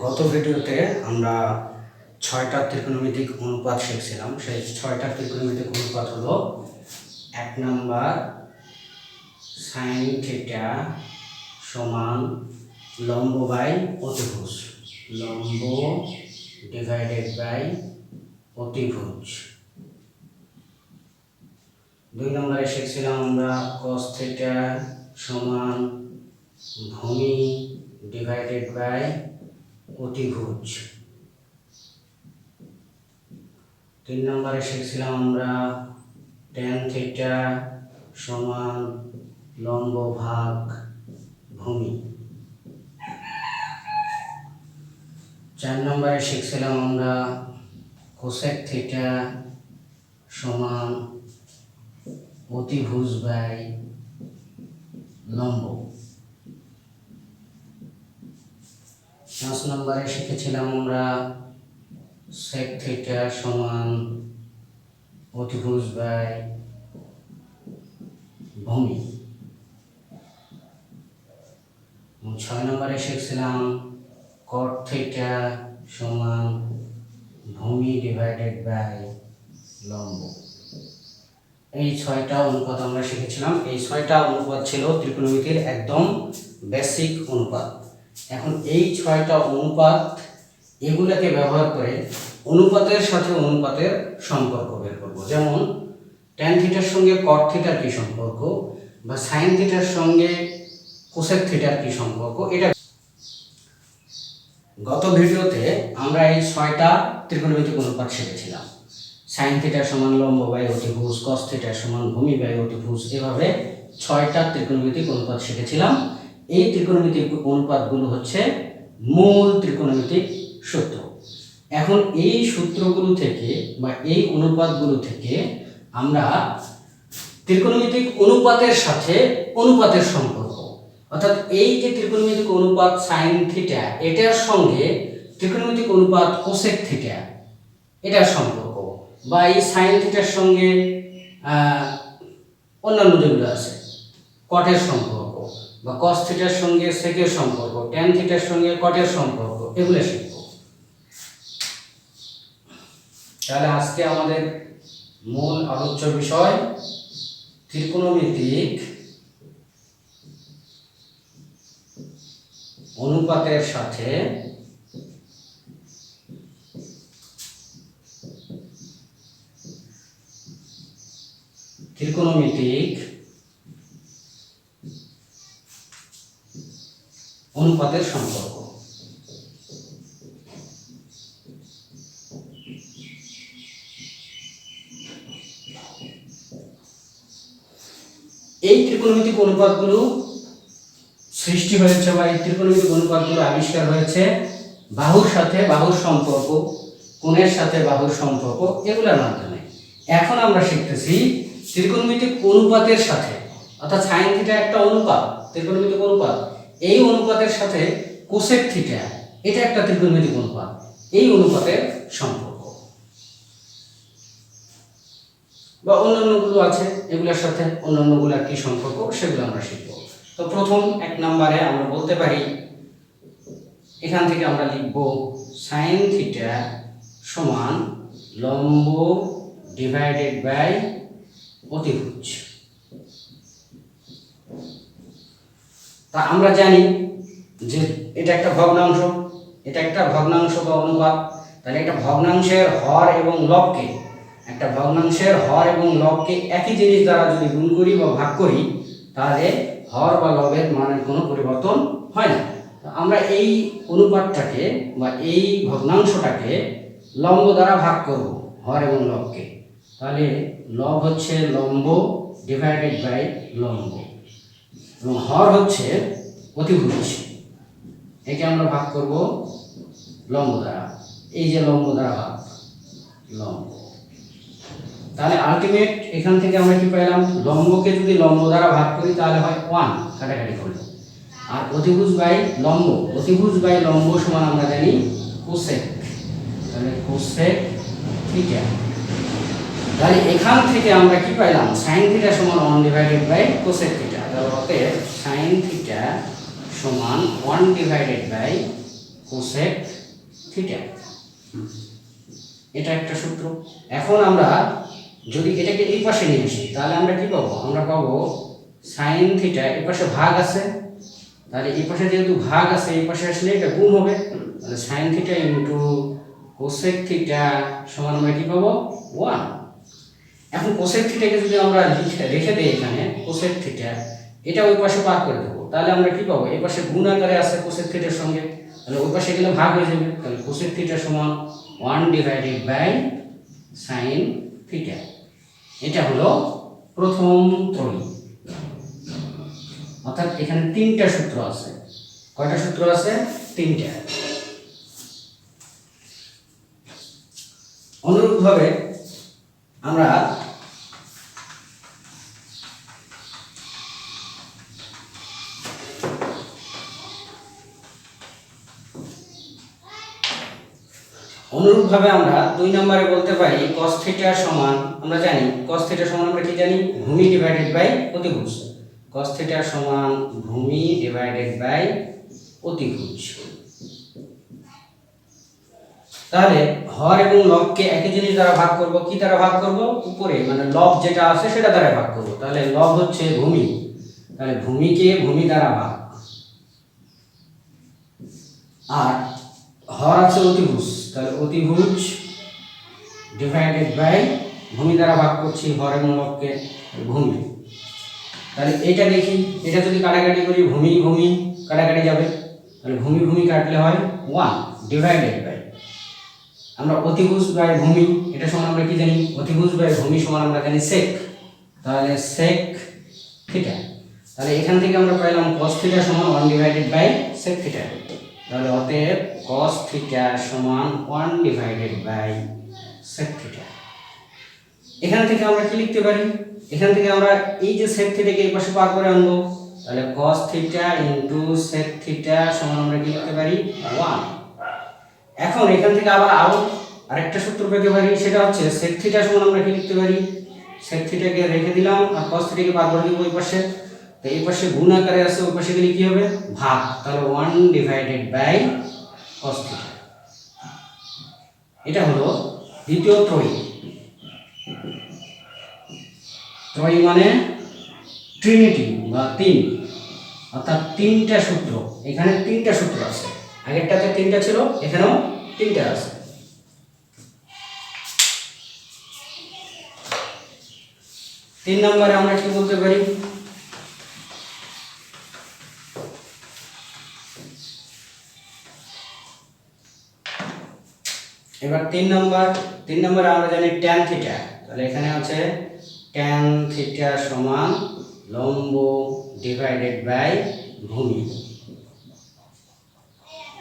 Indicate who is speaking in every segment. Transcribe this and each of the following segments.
Speaker 1: গত ভিডিওতে আমরা ৬টা ত্রিকোণমিতিক অনুপাত শিখছিলাম। সেই ৬টা ত্রিকোণমিতিক অনুপাত হলো ১ নাম্বার সাইন থিটা সমান লম্ব বাই অতিভুজ, লম্ব ডিভাইডেড বাই অতিভুজ। ২ নম্বরে শিখছিলাম আমরা কস থিটা সমান ভূমি ডিভাইডেড বাই অতিভুজ। ৩ নম্বরে শিখছিলাম আমরা ট্যান থিটা সমান লম্ব ভাগ ভূমি। ৪ নম্বরে শিখছিলাম আমরা কোসেক থিটা সমান অতিভুজ বাই লম্ব। ৫ নম্বরে শিখেছিলাম আমরা সেক থিটা সমান অতিভুজ বাই ভূমি। ৬ নম্বরে শিখছিলাম কট থিটা সমান ভূমি ডিভাইডেড বাই লম্ব। এই ৬টা অনুপাত আমরা শিখেছিলাম। এই ৬টা অনুপাত ছিল ত্রিকোণমিতির একদম বেসিক অনুপাত। এখন এই ৬টা অনুপাত এগুলোকে ব্যবহার করে অনুপাতের সাথে অনুপাতের সম্পর্ক বের করব। যেমন ট্যান থিটার সঙ্গে কট থিটার কি সম্পর্ক, বা সাইন থিটার সঙ্গে কোসেক থিটার কি সম্পর্ক। এটা গত ভিডিওতে আমরা এই ৬টা ত্রিকোণমিতিক অনুপাত শিখেছিলাম। সাইন থিটার সমান লম্ব বাই অতিভুজ, কস থিটার সমান ভূমি বাই অতিভুজ, এভাবে ৬টা ত্রিকোণমিতিক অনুপাত শিখেছিলাম। এই ত্রিকোণমিতিক অনুপাতগুলো হচ্ছে মূল ত্রিকোণমিতিক সূত্র। এখন এই সূত্রগুলো থেকে বা এই অনুপাতগুলো থেকে আমরা ত্রিকোণমিতিক অনুপাতের সাথে অনুপাতের সম্পর্ক, অর্থাৎ এই যে ত্রিকোণমিতিক অনুপাত সাইন থিটা এটার সঙ্গে ত্রিকোণমিতিক অনুপাত কোসেক থিটা এটার সম্পর্ক, বা এই সাইন থিটার সঙ্গে অন্যান্য যেগুলো আছে কটের সম্পর্ক, বা কস থিটার সঙ্গে সেকের সম্পর্ক, ট্যান থিটার সঙ্গে কটের সম্পর্ক, এগুলো শিখব। তাহলে আজকে আমাদের মূল আলোচ্য বিষয় ত্রিকোণমিতিক অনুপাতের সাথে ত্রিকোণমিতিক অনুপাতের সম্পর্ক। এই ত্রিকোণমিতিক অনুপাতগুলো সৃষ্টি হয়েছে বা এই ত্রিকোণমিতিক অনুপাতগুলো আবিষ্কার হয়েছে বাহুর সাথে বাহুর সম্পর্ক, কোণের সাথে বাহুর সম্পর্ক, এগুলোর মাধ্যমে। এখন আমরা শিখতেছি ত্রিকোণমিতিক অনুপাতের সাথে, অর্থাৎ সাইন থিটা একটা অনুপাত, ত্রিকোণমিতিক অনুপাত, এই অনুপাতের সাথে কোসেক থিটা এটা একটা ত্রিকোণমিতিক অনুপাত, এই অনুপাতের সম্পর্ক বা অন্যান্যগুলো আছে এগুলোর সাথে অন্যান্যগুলোর কি সম্পর্ক সেগুলো আমরা শিখব। তো প্রথম ১ নম্বরে আমরা বলতে পারি, এখান থেকে আমরা লিখব সাইন থিটা সমান লম্ব ডিভাইডেড বাই অতিভুজ। তা আমরা জানি যে এটা একটা ভগ্নাংশ, এটা একটা ভগ্নাংশ বা অনুপাত। তাহলে একটা ভগ্নাংশের হর এবং লবকে, একটা ভগ্নাংশের হর এবং লবকে একই জিনিস দ্বারা যদি গুণ করি বা ভাগ করি, তাহলে হর বা লবের মানের কোনো পরিবর্তন হয় না। আমরা এই অনুপাতটাকে বা এই ভগ্নাংশটাকে লম্ব দ্বারা ভাগ করব, হর এবং লবকে। তাহলে লব হচ্ছে লম্ব ডিভাইডেড বাই লম্ব, এবং হর হচ্ছে অতিভুজ, একে আমরা ভাগ করব লম্ব দ্বারা। এই যে লম্ব দ্বারা ভাগ লম্ব, তাহলে আলটিমেট এখান থেকে আমরা কি পেলাম, লম্বকে যদি লম্ব দ্বারা ভাগ করি তাহলে হয় 1 কাটাকাটি করলে, আর অতিভুজ বাই লম্ব, অতিভুজ বাই লম্ব সমান আমরা জানি কোসেক, তাহলে কোসেক থিটা। তাহলে এখান থেকে আমরা কি পেলাম, সাইন থিটা সমান 1 ডিভাইডেড বাই কোসেক থিটা। তাহলে অতএব সাইন থিটা সমান 1 ডিভাইডেড বাই কোসেক থিটা। এটা একটা সূত্র। এখন আমরা যদি এটাকে এই পাশে নিয়ে আসি তাহলে আমরা কি পাবো? আমরা পাবো সাইন থিটা, এই পাশে ভাগ আছে, তাহলে এই পাশে যেহেতু ভাগ আছে এই পাশে আসলে এটা গুণ হবে, তাহলে sine theta into cosec theta সমান আমরা কি পাবো? 1। এখন কোসেক থিটাকে যদি আমরা রেখে দিই এখানে কোসেক থিটা, এটা ওই পাশে পার করে দেবো, তাহলে আমরা কি পাবো? এই পাশে গুণ আকারে আছে কোসেক থিটার সঙ্গে, তাহলে ওই পাশে গেলে ভাগ হয়ে যাবে, তাহলে কোসেক থিটা সমান 1 ডিভাইডেড বাই সাইন থিটা। এটা হলো প্রথম ত্রয়ী। অর্থাৎ এখানে তিনটা সূত্র আছে। কয়টা সূত্র আছে? তিনটা। অনুরূপভাবে আমরা আমরা 2 নম্বরে বলতে পারি cos থিটা সমান, আমরা জানি cos থিটা সমান আমরা কি জানি? ভূমি ডিভাইডেড বাই অতিভুজ। cos থিটা সমান ভূমি ডিভাইডেড বাই অতিভুজ। তাহলে হর এবং লবকে একই জিনিস দ্বারা ভাগ করব। কি দ্বারা ভাগ করব? উপরে মানে লব যেটা আছে সেটা দ্বারা ভাগ করব। তাহলে লব হচ্ছে ভূমি, তাহলে ভূমিকে ভূমি দ্বারা ভাগ, আর হর আছে অতিভুজ, তাহলে অতিভুজ ডিভাইডেড বাই ভূমি দ্বারা ভাগ করছি হর এবং লবকে, ভূমি। তাহলে এটা দেখি, এটা যদি কাটাকাটি করি ভূমি ভূমি কাটাকাটি যাবে, তাহলে ভূমি ভূমি কাটলে হয় 1 ডিভাইডেড বাই, আমরা অতিভুজ বাই ভূমি এটা সমান আমরা কি জানি? অতিভুজ বাই ভূমি সমান আমরা জানি সেক, তাহলে সেক থিটা। তাহলে এখান থেকে আমরা পেলাম cos থিটা সমান 1 ডিভাইডেড বাই সেক থিটা। তাহলে অতএব cos থিটা সমান 1 ডিভাইডেড বাই সেক থিটা। এখান থেকে আমরা কি লিখতে পারি? এখান থেকে আমরা এই যে সেক থিটাকে এই পাশে পার করে আনবো, তাহলে cos theta into sec theta সমান আমরা কি লিখতে পারি? 1। এখন এখান থেকে আবার আরেকটা সূত্র পেতে পারি, সেটা হচ্ছে sec থিটা সমান আমরা কি লিখতে পারি? sec থিটাকে রেখে দিলাম আর cos থিটাকে পার করে দিব ওই পাশে, তো এই পাশে গুণ আকারে আছে, ওই পাশে গেলে কি হবে? ভাগ, তাহলে 1 ডিভাইডেড বাই cos থিটা। এটা হলো দ্বিতীয় ত্রয়ী। ত্রয়ী মানে ট্রিনিটি বা 3, অর্থাৎ তিনটা সূত্র। এখানে তিনটা সূত্র আছে, আগেরটাতে তিনটা ছিল, এখানেও তিনটা আছে। তিন নম্বরে আমরা কি বলতে পারি? এবার 3 নম্বরে আমরা জানি tan থিটা, তাহলে এখানে আছে tan থিটা সমান লম্ব ডিভাইডেড বাই ভূমি।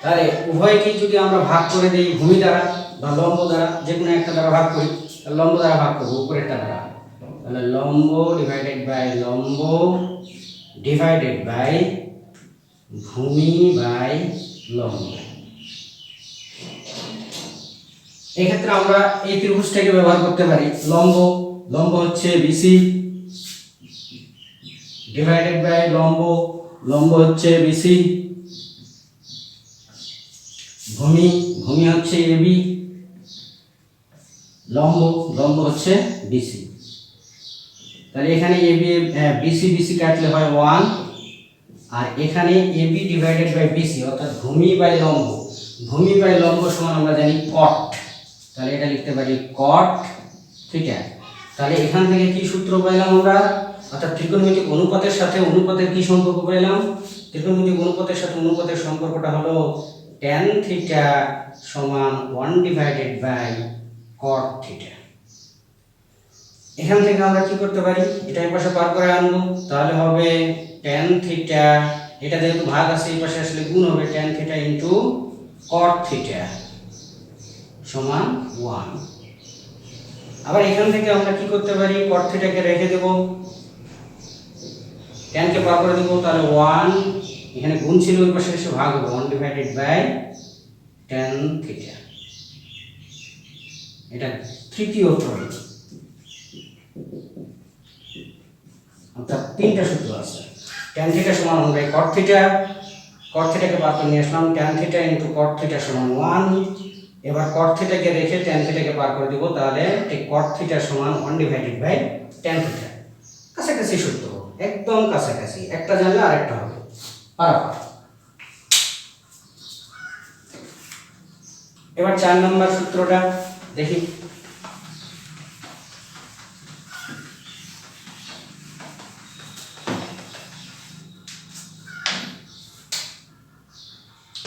Speaker 1: তাহলে উভয়কে যদি আমরা ভাগ করে দেই ভূমি দ্বারা বা লম্ব দ্বারা, যে কোনো একটা দ্বারা ভাগ করি, তাহলে লম্ব দ্বারা ভাগ করব উপরেরটা দ্বারা, তাহলে লম্ব ডিভাইডেড বাই লম্ব ডিভাইডেড বাই ভূমি বাই লম্ব। এই ক্ষেত্রে আমরা এই ত্রিভুজটাকে ব্যবহার করতে পারি। লম্ব হচ্ছে বিসি ডিভাইডেড বাই লম্ব হচ্ছে বিসি, ভূমি হচ্ছে এবি, লম্ব হচ্ছে বিসি। তাহলে এখানে এবি বিসি কাটলে হয় 1, আর এখানে এবি ডিভাইডেড বাই বিসি অর্থাৎ ভূমি বাই লম্ব সমান আমরা জানি cot, তাহলে এটা লিখতে পারি cot থিটা। তাহলে এখান থেকে কি সূত্র পেলাম আমরা? অর্থাৎ ত্রিকোণমিতিক অনুপাতের সাথে অনুপাতের কি সম্পর্ক পেলাম? ত্রিকোণমিতিক অনুপাতের সাথে অনুপাতের সম্পর্কটা হলো tan থিটা সমান 1 ডিভাইডেড বাই cot থিটা। এখান থেকে আমরা কি করতে পারি? এটা এই পাশে পার করে আনবো, তাহলে হবে tan থিটা, এটা যেহেতু ভাগ আছে এই পাশে আসলে গুণ হবে, tan theta into cot theta সমান 1। আবার এখান থেকে আমরা কি করতে পারি? cot থিটাকে রেখে দেব, tan কে পার করে দেব, তাহলে 1 এখানে গুণ ছিল ওই পাশে এসে ভাগ হবে 1 ডিভাইডেড বাই tan থিটা। এটা তৃতীয় ত্রয়ী, অর্থাৎ তিনটা সূত্র আছে। tan থিটা সমান 1 বাই cot থিটা, cot থিটাকে বার করে নিয়ে আসলাম, tan theta into cot theta সমান 1। এবার cot থিটাকে রেখে tan থিটাকে বার করে দিব, তাহলে এই cot থিটা সমান 1 ডিভাইডেড বাই tan থিটা। কাছাকাছি সূত্র, একদম কাছাকাছি, একটা জানলে আরেকটা হবে পারাপার। এবার 4 নম্বর সূত্রটা দেখি।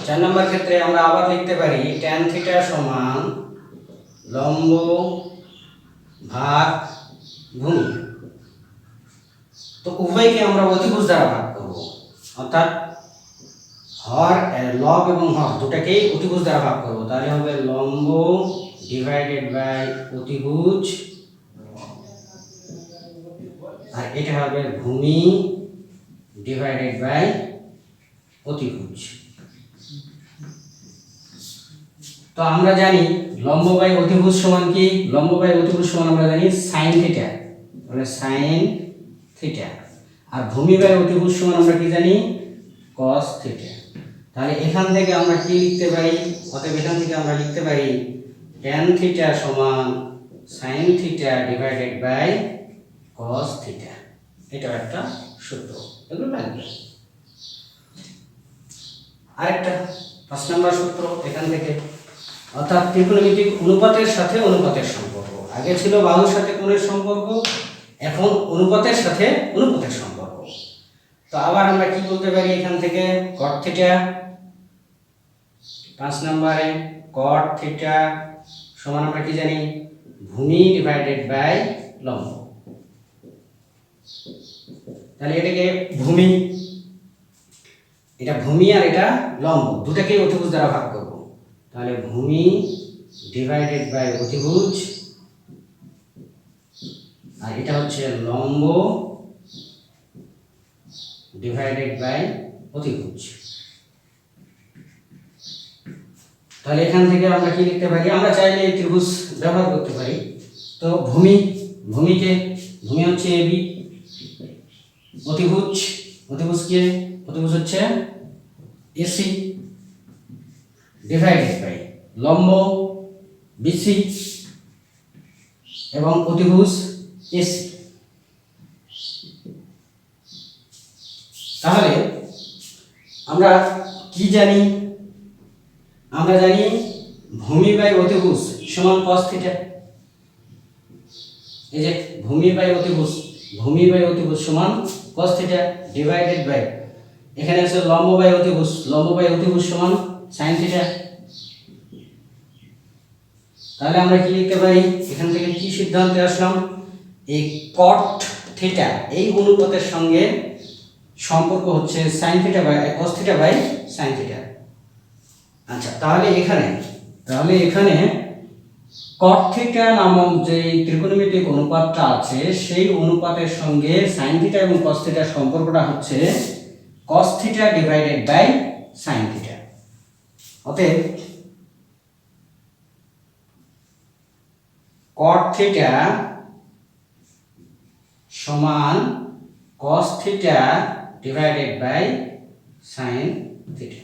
Speaker 1: চার নম্বর ক্ষেত্রে আমরা আবার লিখতে পারি tan থিটা সমান লম্ব ভাগ ভূমি। তো উভয়কে আমরা অতিভুজ দ্বারা ভাগ করব, অর্থাৎ হর লব এবং হর দুটাকেই অতিভুজ দ্বারা ভাগ করব, তাহলে হবে লম্ব ডিভাইডেড বাই অতিভুজ, আর এটা হবে ভূমি ডিভাইডেড বাই অতিভুজ। তো আমরা জানি লম্ব বাই অতিভুজ সমান কি? লম্ব বাই অতিভুজ সমান আমরা জানি sin থিটা, মানে sin থিটা, আর ভূমি বাই অতিভুজ সমান আমরা কি জানি? cos theta. তাহলে এখান থেকে আমরা কি লিখতে পারি? অতএব এখান থেকে আমরা লিখতে পারি tan থিটা সমান sin theta divided by cos theta. এটা একটা সূত্র, এগুলো লাগবে। আরেকটা 5 নম্বর সূত্র এখান থেকে, অর্থাৎ ত্রিকোণমিতিক অনুপাতের সাথে অনুপাতের সম্পর্ক। আগে ছিল বাহুর সাথে কোণের সম্পর্ক, এখন অনুপাতের সাথে অনুপাতের সম্পর্ক। তো আবার আমরা কি বলতে পারি এখান থেকে? cot থিটা, 5 নম্বরে cot থিটা সমান আমরা কি জানি? ভূমি ডিভাইডেড বাই লম্ব। তাহলে এটাকে ভূমি, এটা ভূমি আর এটা লম্ব, দুটাকেই অতিভুজ দ্বারা ভাগ করব, তাহলে ভূমি ডিভাইডেড বাই অতিভুজ, আর এটা হচ্ছে লম্ব ডিভাইডেড বাই অতিভুজ। তাহলে এখান থেকে আমরা কি লিখতে পারি? আমরা চাইলে এই ত্রিভুজ ব্যবহার করতে পারি। তো ভূমি, ভূমিকে, ভূমি হচ্ছে এবি, অতিভুজ, অতিভুজকে, অতিভুজ হচ্ছে এসি ডিভাইডেড বাই লম্ব বিসি এবং অতিভুজ এসি। তাহলে আমরা কি জানি? আমরা জানি ভূমি বাই অতিভুজ সমান cos থিটা। এই যে ভূমি বাই অতিভুজ, ভূমি বাই অতিভুজ সমান cos থিটা ডিভাইডেড বাই, এখানে আছে লম্ব বাই অতিভুজ, লম্ব বাই অতিভুজ সমান sin থিটা। তাহলে আমরা কি লিখতে পারি? এখান থেকে কি সিদ্ধান্তে আসলাম? এই cot থিটা এই অনুপাতের সঙ্গে সম্পর্ক হচ্ছে sin theta by cos theta by sin theta. আচ্ছা, তাহলে এখানে cot থিটা নামক যে ত্রিকোণমিতিক অনুপাতটা আছে, সেই অনুপাতের সঙ্গে sin থিটা এবং cos থিটার সম্পর্কটা হচ্ছে cos theta divided by sin theta. অতএব cot থিটা সমান cos theta divided by sin theta.